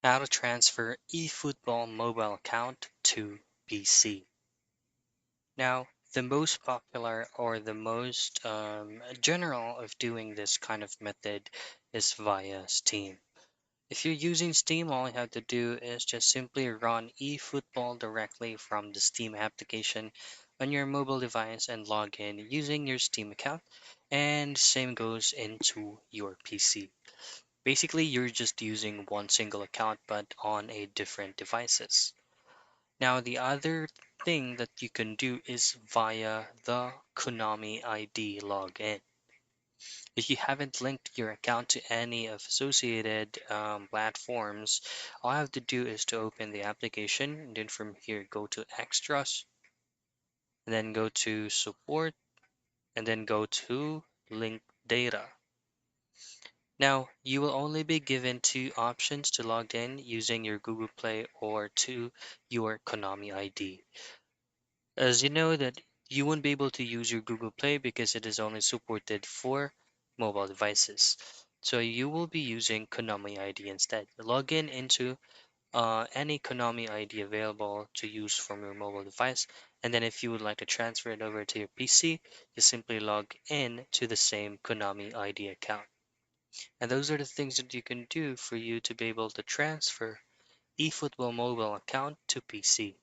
How to transfer eFootball mobile account to PC. Now, the most popular or the most general of doing this kind of method is via Steam. If you're using Steam, all you have to do is just simply run eFootball directly from the Steam application on your mobile device and log in using your Steam account, and same goes into your PC. Basically, you're just using one single account but on a different devices. Now, the other thing that you can do is via the Konami ID login. If you haven't linked your account to any of associated platforms, all I have to do is to open the application, and then from here go to extras, and then go to support, and then go to link data. Now, you will only be given two options to log in using your Google Play or to your Konami ID. As you know that you won't be able to use your Google Play because it is only supported for mobile devices. So you will be using Konami ID instead. Log in into any Konami ID available to use from your mobile device. And then if you would like to transfer it over to your PC, you simply log in to the same Konami ID account. And those are the things that you can do for you to be able to transfer eFootball mobile account to PC.